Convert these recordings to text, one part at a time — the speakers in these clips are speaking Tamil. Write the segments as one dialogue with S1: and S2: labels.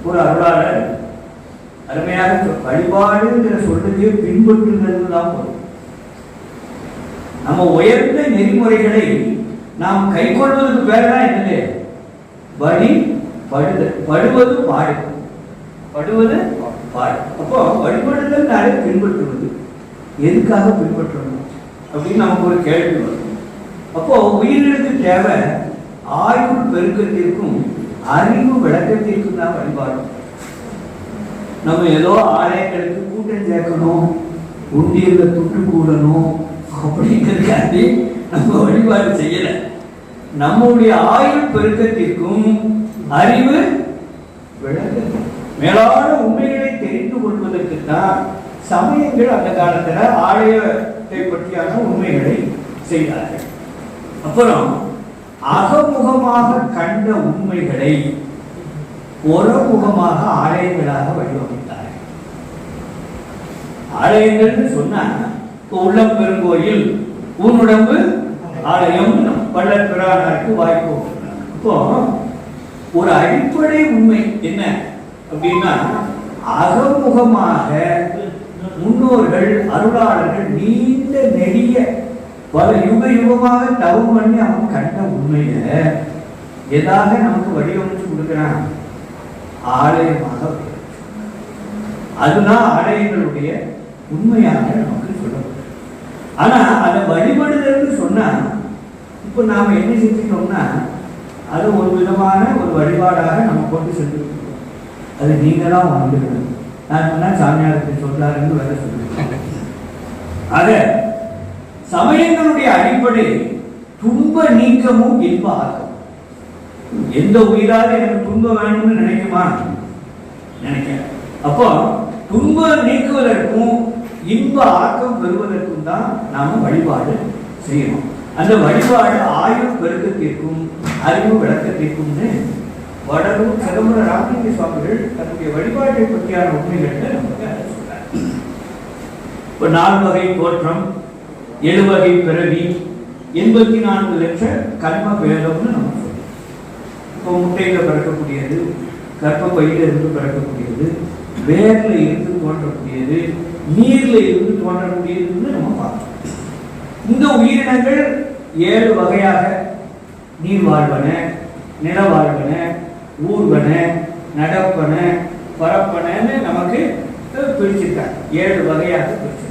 S1: ஒரு அருளாளர் அருமையாக வழிபாடுங்கிற சொல்றதையே பின்பற்றுகிறது தான் போதும். நம்ம உயர்ந்த நெறிமுறைகளை நாம் கை கொள்வதற்கு பேர் தான் என்னது? வழிபடுவது பாடு. படுவது பாடு. அப்போ வழிபடுதல் நாளை பின்பற்றுவது எதுக்காக பின்பற்றணும் அப்படின்னு நமக்கு ஒரு கேள்வி வரும். அப்போ உயிர்களுக்கு தேவை ஆயுள் பெருக்கத்திற்கும் அறிவு விளக்கத்திற்கும் தான் வழிபாடு. நம்ம ஏதோ ஆலயங்களுக்கு கூட்டம் சேர்க்கணும், உண்டியல துட்டு கூடணும் அப்படிங்கிறதுக்காண்டி நம்ம வழிபாடு செய்யல. நம்முடைய ஆயுள் பெருக்கத்திற்கும் அறிவு விளக்க மேலான உண்மைகளை தெரிந்து கொள்வதற்கு தான் சமயங்கள் அந்த காலத்துல ஆலயத்தை பற்றியான உண்மைகளை செய்தார்கள். அப்புறம் அகமுகமாக கண்ட உண்மைகளை புறமுகமாக ஆலயங்களாக வடிவமைத்தார்கள். ஆலயங்கள்னு சொன்னா உள்ளம் பெருங்கோயில், ஊனுடம்பு ஆலயம், வள்ளல் பிரானாருக்கு வாய்ப்பு. இப்போ ஒரு அடிப்படை உண்மை என்ன அப்படின்னா, அகமுகமாக முன்னோர்கள் அருளாளர்கள் நீண்ட நெடிய பல யுகமாக தவம் பண்ணி அவன் கண்ட உண்மைய எதாக நமக்கு வடிவமைச்சு கொடுக்கிறான்? ஆலயமாக. அதுதான் ஆலயங்களுடைய உண்மையாக நமக்கு சொல்லப்படும். ஆனா அதை வழிபடுதல்னு சொன்னா இப்ப நாம என்ன செஞ்சுட்டோம்னா அது ஒரு விதமான ஒரு வழிபாடாக நம்ம கொண்டு சென்று அது நீங்க தான் வந்துக்கணும். நான் சொன்னா சாமியாருக்கு சொல்றாருன்னு வேற சொல்லுவேன். ஆக சமயங்களுடைய அடிப்படை துன்ப நீக்கமும் இன்ப ஆக்கம். எந்த உயிராக எனக்கு துன்பம் வேணும்னு நினைக்குமா? நினைக்க. அப்போ துன்ப நீக்குவதற்கும் இன்ப ஆக்கம் பெறுவதற்கும் தான் நாம வழிபாடு செய்யணும். அந்த வழிபாடு ஆயுள் பெருக்கத்திற்கும் அறிவு விளக்கத்திற்கும்னு வடலூர் சிதம்பர ராமலிங்க சுவாமிகள் தன்னுடைய வழிபாட்டை பற்றியான உண்மைகளை நமக்கு சொல்றார். இப்போ 4 வகை தோற்றம், 7 வகை பிறவி, 84 லட்சம் கர்ம பேதம்னு நம்ம சொல்றோம். இப்போ முட்டையில பிறக்கக்கூடியது, கர்ப்ப பையில இருந்து பிறக்கக்கூடியது, வேர்ல இருந்து தோன்றக்கூடியது, நீர்ல இருந்து தோன்றக்கூடியதுன்னு நம்ம பார்க்கணும். இந்த உயிரினங்கள் 7 வகையாக நீர் வாழ்வன, நில வாழ்வன, ஊர்வன, நடப்பன, பரப்பனன்னு நமக்கு பிரிச்சிருக்காங்க. 7 வகையாக பிரிச்சிருக்காங்க.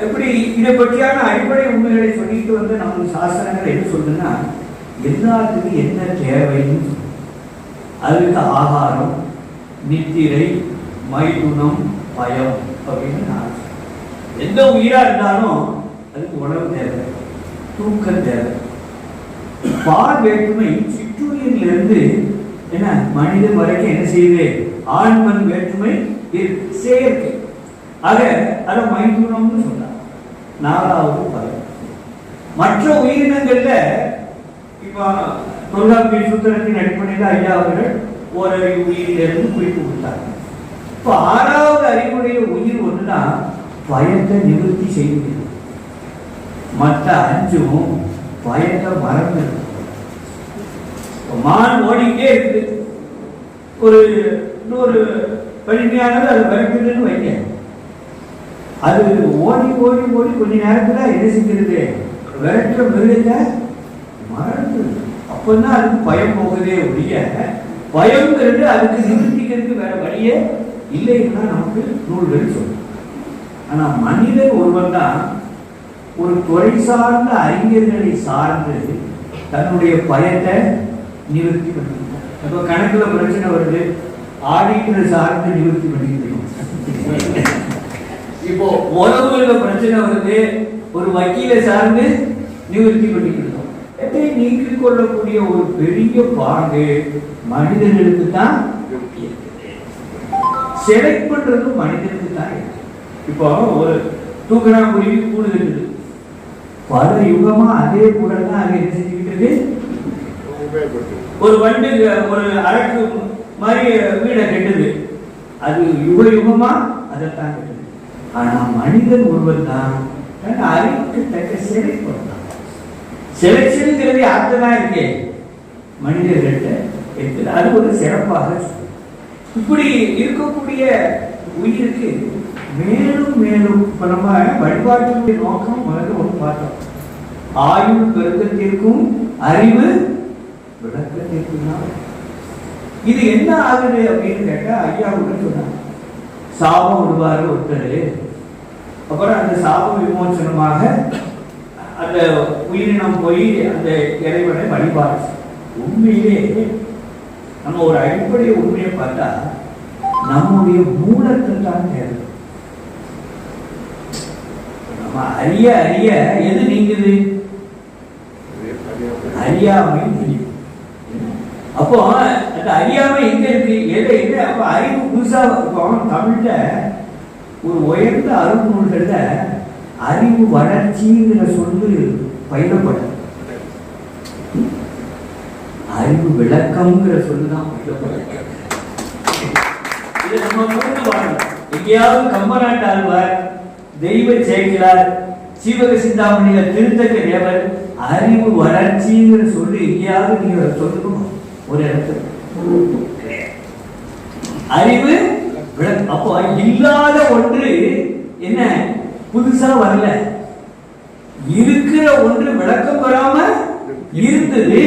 S1: இப்படி இதை பற்றியான அடிப்படை உண்மைகளை சொல்லிட்டு வந்து நமக்கு சாஸ்திரங்கள் என்ன சொல்லுன்னா, எல்லாத்துக்கும் என்ன தேவைன்னு சொல்லுங்க. அதுக்கு ஆகாரம், நித்திரை, மைதுனம், பயம் அப்படின்னு நான் எந்த உயிரா இருந்தாலும் அதுக்கு உணவு தேவை, தூக்கம் தேவை. பால் வேற்றுமை சிற்றுயிரில் இருந்து என்ன மனிதன் வரைக்கும் என்ன செய்யுது? ஆண்மண் வேற்றுமை செயற்கை. ஆக அதை மைதுனம்னு சொன்னார். 4வது பயம். மற்ற உயிரினங்கள்ல இப்ப தொல்காப்பிய சூத்திரத்தின் அடிப்படையில் ஐயா அவர்கள் ஓரறிவு உயிரிலிருந்து குறிப்பு கொடுத்தாங்க. இப்போ 6வது அறிவுடைய உயிர் ஒண்ணுதான் பயத்தை நிவர்த்தி செய்வது. மற்ற 5ம் பயத்தை மறந்து. மான் ஓடிக்கிட்டே இருக்குது, ஒரு இன்னொரு வலிமையானது அது வரைக்குதுன்னு வைங்க. அது ஓடி ஓடி ஓடி கொஞ்ச நேரத்துல என்ன செஞ்சிருது? விரட்டுற மிருகத்தை மறந்து. அப்பதான் அதுக்கு பயம் போகுதே ஒழிய பயம்ங்கிறது அதுக்கு நிவர்த்திக்கிறதுக்கு வேற வழியே இல்லைன்னா நமக்கு நூல்கள் சொல்லும். ஆனா மனிதன் ஒருவன் தான் ஒரு துறை சார்ந்த அறிஞர்களை சார்ந்து தன்னுடைய பயத்தை நிவர்த்தி பண்ணிக்கிறான். இப்போ கணக்குல பிரச்சனை வருது, ஆடிட்டர் சார்ந்து நிவர்த்தி பண்ணிக்கிறோம். இப்போ உறவுகள பிரச்சனை வருது, ஒரு வக்கீலை சார்ந்து நிவர்த்தி பண்ணிக்கிறோம். எதை நீக்கிக் கொள்ளக்கூடிய ஒரு பெரிய பாங்கு மனிதர்களுக்கு தான் செலக்ட் பண்றது மனிதனுக்கு தான். இப்போ ஒரு தூக்கணாங்குருவி கூடு கட்டுது, பல யுகமா அதே கூட தான் அது என்ன செஞ்சுக்கிட்டது? ஒரு வண்டு ஒரு அரக்கு மாதிரி வீடை கட்டுது, அது யுக யுகமா அதைத்தான் கட்டுது. ஆனா மனிதன் ஒருவர் தான் அறிவுக்கு தக்க செலக்ட் பண்ணலாம். செலக்ஷன்ங்கிறது யார்கிட்ட தான் இருக்கு? மனிதர்கள்ட்ட என்று அது ஒரு சிறப்பாக. இப்படி இருக்கக்கூடிய உயிருக்கு மேலும் மேலும் இப்ப நம்ம வழிபாட்டினுடைய நோக்கம் முதல்ல ஒன்று பார்த்தோம். ஆயுள் பெருக்கத்திற்கும் அறிவு விளக்கத்திற்கும் தான். இது என்ன ஆகுது அப்படின்னு கேட்டா, ஐயா ஒன்று சொன்னாங்க, சாபம் விடுவாரு ஒருத்தர், அப்புறம் அந்த சாப விமோசனமாக அந்த உயிரினம் போய் அந்த இறைவனை வழிபாடு. உண்மையிலே நம்ம ஒரு அடிப்படை உண்மையை பார்த்தா நம்முடைய மூலத்தை தான் தேவை. நம்ம அறிய அறிய எது நீங்குது? அறியாமை நீங்குது. அப்போ அந்த அறியாமை எங்க இருக்கு? எதை அப்ப அறிவு புதுசா இருக்கும். தமிழ்ல ஒரு உயர்ந்த அருநூல்கள்ல அறிவு வளர்ச்சிங்கிற சொல்லு பயிலப்படும். அறிவு விளக்கம்ங்கிற சொல்லுதான் பயிலப்படும். இதை நம்ம புரிந்து வாழணும். எங்கேயாவது கம்பநாட்டு ஆழ்வார், தெய்வ சேக்கிழார், சீவக சிந்தாமணியில் திருத்தக்க தேவர் அறிவு வளர்ச்சிங்கிற சொல்லு எங்கேயாவது நீங்க சொல்லணும். ஒரு இடத்துல அறிவு அப்போ இல்லாத ஒன்று என்ன புதுசா வரல, இருக்கிற ஒன்று விளக்கம் பெறாம இருந்தது,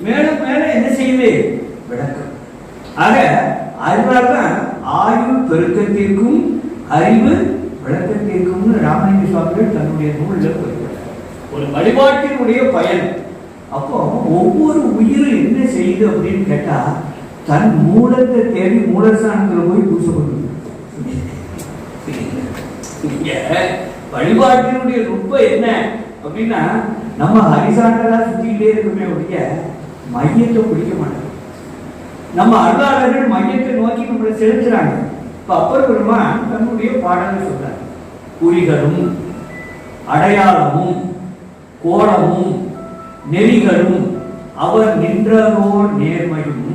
S1: மேலும் மேல என்ன செய்யுது? விளக்கம். ஆக அறிவால்தான் ஆயுள் பெருக்கத்திற்கும் அறிவு விளக்கத்திற்கும் ராமலிங்க சுவாமிகள் தன்னுடைய நூலில் குறிப்பிட்டார். ஒரு வழிபாட்டினுடைய பயன். அப்போ ஒவ்வொரு உயிரும் என்ன செய்யுது அப்படின்னு கேட்டா, தன் மூலத்தை தேடி மூலஸ்தானத்தில் போய் பூசப்பட்டு வழிபாட்டினுடைய நுட்பம் என்ன அப்படின்னா, நம்ம ஹரிசாண்டலா சுத்திக்கிட்டே இருக்குமே ஒழிய மையத்தை பிடிக்க மாட்டோம். நம்ம அருளாளர்கள் மையத்தை நோக்கி நம்மளை செலுத்துறாங்க. இப்ப அப்பர் பெருமான் தன்னுடைய பாடலை சொல்றாங்க. குறிகளும் அடையாளமும் கோலமும் நெறிகளும் அவர் நின்றதோர் நேர்மையும்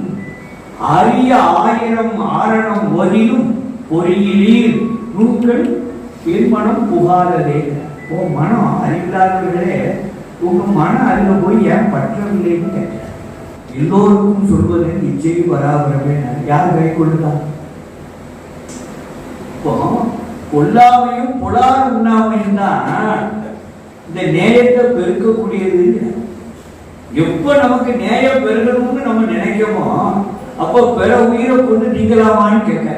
S1: அரிய ஆயிரம் ஆரணம் ஒதிலும் பொறியிலீர் நூல்கள் மனம் புகாததே. ஓ மனம் அறிவில்லாதவர்களே, உங்க மனம் அதுல போய் ஏன் பற்றவில்லைன்னு கேட்டார். எல்லோருக்கும் சொல்வது இச்செய்தி வராபரமே. யார் கை கொள்ளுதான்? இப்போ கொல்லாமையும் புலார் உண்ணாமையும் தான் இந்த நேயத்தை பெருக்கக்கூடியது. எப்ப நமக்கு நேயம் பெருகணும்னு நம்ம நினைக்கமோ அப்போ பிற உயிரை கொண்டு நீங்களாமான்னு கேட்க.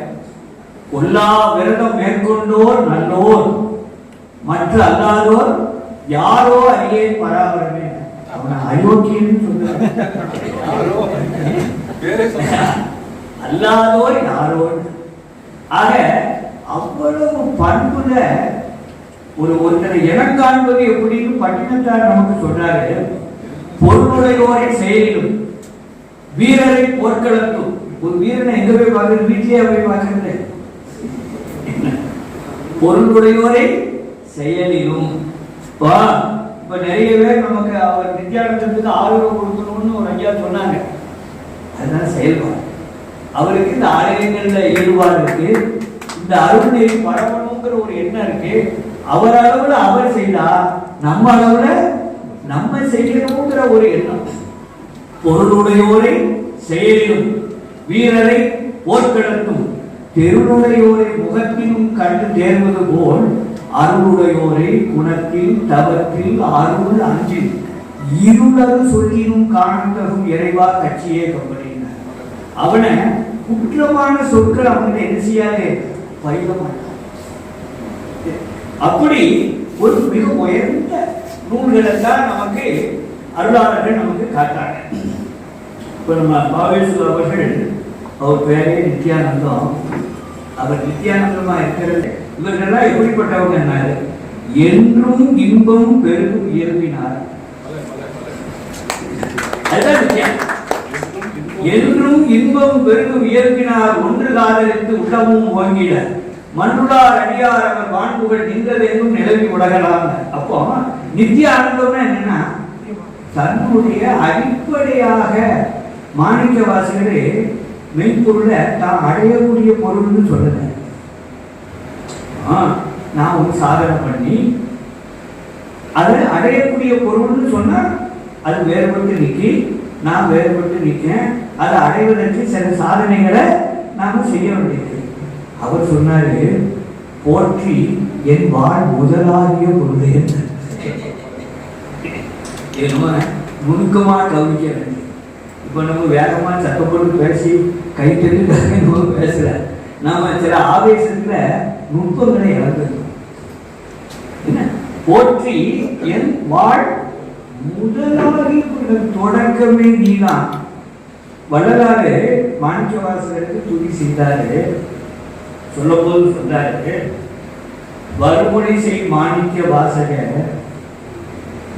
S1: கொல்லா விரதம் மேற்கொண்டோர் நல்லோர், மற்ற அல்லாதோர் யாரோ அறியே பராபரமே. அவனை அயோக்கியன்னு சொல்ற அல்லாதோர் யாரோ. ஆக அவ்வளவு பண்புல ஒருத்தரை என காண்பது எப்படின்னு பட்டினத்தார் நமக்கு சொல்றாரு. பொருளுடையோரை செயலிலும் வீரரை போர்க்களத்தும். ஒரு வீரனை எங்க போய் பார்க்கறது? வீட்டிலேயே போய் பார்க்கறது. பொருளுடையோரை செயலிலும். இப்ப நிறைய பேர் நமக்கு அவர் நித்யானந்தத்துக்கு ஆதரவு கொடுக்கணும்னு ஒரு ஐயா சொன்னாங்க. அதுதான் செயல்பாடு. அவருக்கு இந்த ஆலயங்கள்ல ஈடுபாடு இருக்கு, இந்த அருள்நெறி பரவணுங்கிற ஒரு எண்ணம் இருக்கு. அவர் அளவுல அவர் செய்தா நம்ம அளவுல நம்ம செய்யணுங்கிற ஒரு எண்ணம். பொருளுடையோரை செயலிலும் வீரரை போர்க்களத்தும் தெருளுடையோரை முகத்திலும் கண்டு தேர்வது போல் அருளுடையோரை குணத்தில் தவத்தில் அருள் அஞ்சில் இருளது சொல்லினும் காணத்தகும் இறைவா கட்சியே கம்பெனினார். அவனை குற்றமான சொற்கள் அவனுக்கு என்ன செய்யாது? பயில மாட்டான். அப்படி ஒரு மிக உயர்ந்த நூல்களை தான் நமக்கு அருளாளர்கள் நமக்கு காட்டாங்க. இப்ப நம்ம பாவேஸ்வர் அவர்கள், அவர் பேரே நித்யானந்தம். அவர் நித்யானந்தமா இருக்கிறது. இவர்களெல்லாம் எப்படிப்பட்டவங்க? என்றும் இன்பம் பெருகும் இயல்பினார். என்றும் இன்பம் பெருகும் இயல்பினார் ஒன்று காதலித்து உள்ளமும் ஓங்கிட மன்றுளார் அடியார் அவர் வான்புகள் நின்றதென்றும் நிலவி உலகலாம். அப்போ நித்திய ஆனந்தம்னா என்னன்னா, தன்னுடைய அடிப்படையாக மாணிக்க வாசகரே மெய்ப்பொருளை தான் அடையக்கூடிய பொருள்னு சொல்லல. நான் ஒரு சாதனை பண்ணி அதை அடையக்கூடிய பொருள்னு சொன்னா அது வேறுபட்டு நிக்கி, நான் வேறுபட்டு நிற்கேன், அதை அடைவதற்கு சில சாதனைகளை நாம செய்ய வேண்டியது. அவர் சொன்னாரு, போற்றி என் வாழ் முதலாகிய பொருளே. நுணுக்கமா கவனிக்க வேண்டியது. இப்ப நம்ம வேகமா சத்தப்போட்டு பேசி கைத்தறிக்காக நம்ம பேசல, நாம சில ஆவேசத்துல நுட்பங்களை இழந்துருக்கோம். என்ன போற்றி என் வாழ் முதலாகிய தொடக்கமே நீதான். வள்ளலாறு மாணிக்கவாசகருக்கு துதி செய்தாரு. சொல்ல போது சொன்னாரு, வருமுறை செய் மாணிக்க வாசக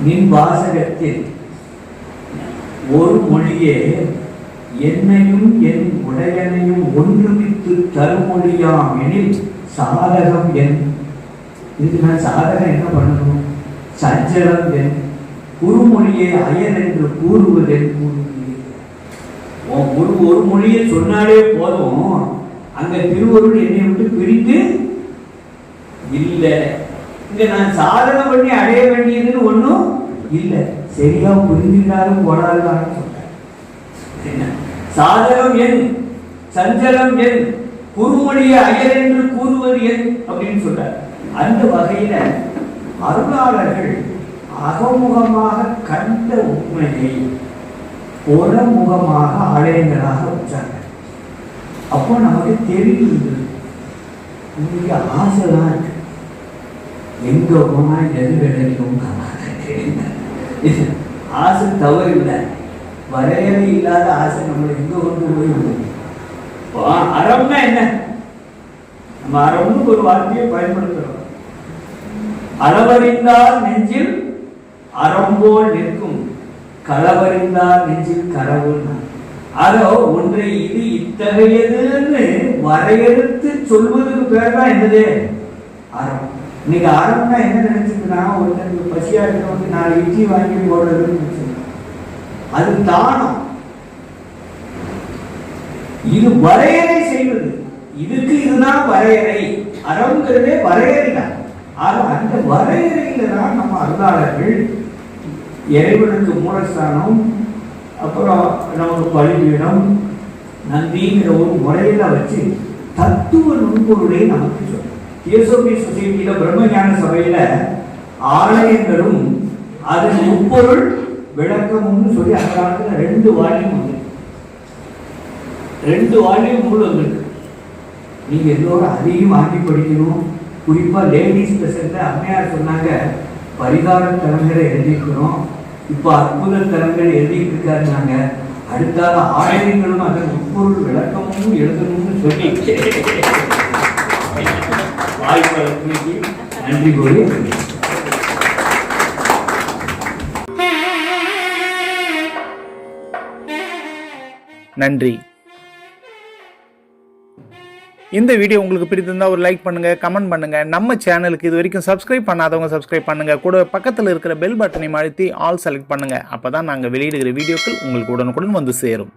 S1: நின் வாசகத்தில் ஒரு மொழியே என்னையும் என் உடையனையும் ஒன்றுமித்து தருமொழியாம் எனில் சாதகம் என். இதுக்கு நான் சாதகம் என்ன பண்ணணும்? சஞ்சலம் என். குறுமொழியை அயன் என்று கூறுவதென். ஒரு மொழியை சொன்னாலே போதும், அங்க திருவருள் என்னை விட்டு பிரித்து இல்லை. இங்க நான் சாதனை பண்ணி அடைய வேண்டியதுன்னு ஒன்றும் இல்லை. சரியா புரிஞ்சுட்டாலும் போடாதான்னு சொல்றேன். என்ன சாதகம் என், சஞ்சலம் என், குறுமொழியை அயல் என்று கூறுவது என் அப்படின்னு சொல்றார். அந்த வகையில அருளாளர்கள் அகமுகமாக கண்ட உண்மையை புறமுகமாக ஆலயங்களாக வச்சாங்க. அப்போ நமக்கு தெரியுது, இங்க ஆசைதான் இருக்கு. எங்க போனா எது கிடைக்கும்? ஆசை தவறு இல்லை, வரையறை இல்லாத ஆசை நம்மளை எங்க கொண்டு போய். அறம்னா என்ன? நம்ம அறம்னு ஒரு வார்த்தையை பயன்படுத்துறோம். அளவறிந்தால் நெஞ்சில் அறம்போல் நிற்கும், களவறிந்தால் நெஞ்சில் கரவுள். அதோ ஒன்றை இது இத்தகையதுன்னு வரையறுத்து சொல்வதுக்கு பேர் தான் என்னது? அறம். இன்னைக்கு அறம்னா என்ன நினைச்சுன்னா, ஒருத்தருக்கு பசியா இருக்க 4 இட்லி வாங்கி போடுறதுன்னு, அது தானம். இது வரையறை செய்வது. இதுக்கு இதுதான் வரையறை. அறம்ங்கிறதே வரையறை தான். ஆனா அந்த வரையறையில தான் நம்ம அருளாளர்கள் இறைவனுக்கு மூலஸ்தானம், அப்புறம் நமக்கு பலிபீடம், நந்திங்கிற ஒரு முறையில வச்சு தத்துவ நுண்பொருளை நமக்கு சொல்லும். தியோசோபி சொசைட்டியில பிரம்மஞான சபையில ஆலயங்களும் அதன் முப்பொருள் விளக்கம்னு சொல்லி அந்த காலத்துல 2 வால்யூம் வந்து 2 வால்யூம் நூல் வந்திருக்கு. நீங்க எல்லோரும் அதையும் வாங்கி படிக்கணும். குறிப்பா லேடிஸ் ஸ்பெஷல்ல அம்மையார் சொன்னாங்க, பரிகார தலங்களை எழுதிக்கிறோம், இப்போ அற்புத தலங்கள் எழுதிட்டு இருக்காருனாங்க. அடுத்தால ஆலயங்களும் அதன் முப்பொருள் விளக்கமும் எழுதணும்னு சொல்லி வாய்ப்பு நன்றி கூறி
S2: நன்றி. இந்த வீடியோ உங்களுக்கு பிடித்திருந்தா ஒரு லைக் பண்ணுங்க, கமெண்ட் பண்ணுங்க. நம்ம சேனலுக்கு இது வரைக்கும் சப்ஸ்கிரைப் பண்ணாதவங்க சப்ஸ்கிரைப் பண்ணுங்க. கூட பக்கத்தில் இருக்கிற பெல் பட்டனை அழுத்தி ஆல் செலக்ட் பண்ணுங்க. அப்பதான் நாங்கள் வெளியிடுகிற வீடியோக்கள் உங்களுக்கு உடனுக்குடன் வந்து சேரும்.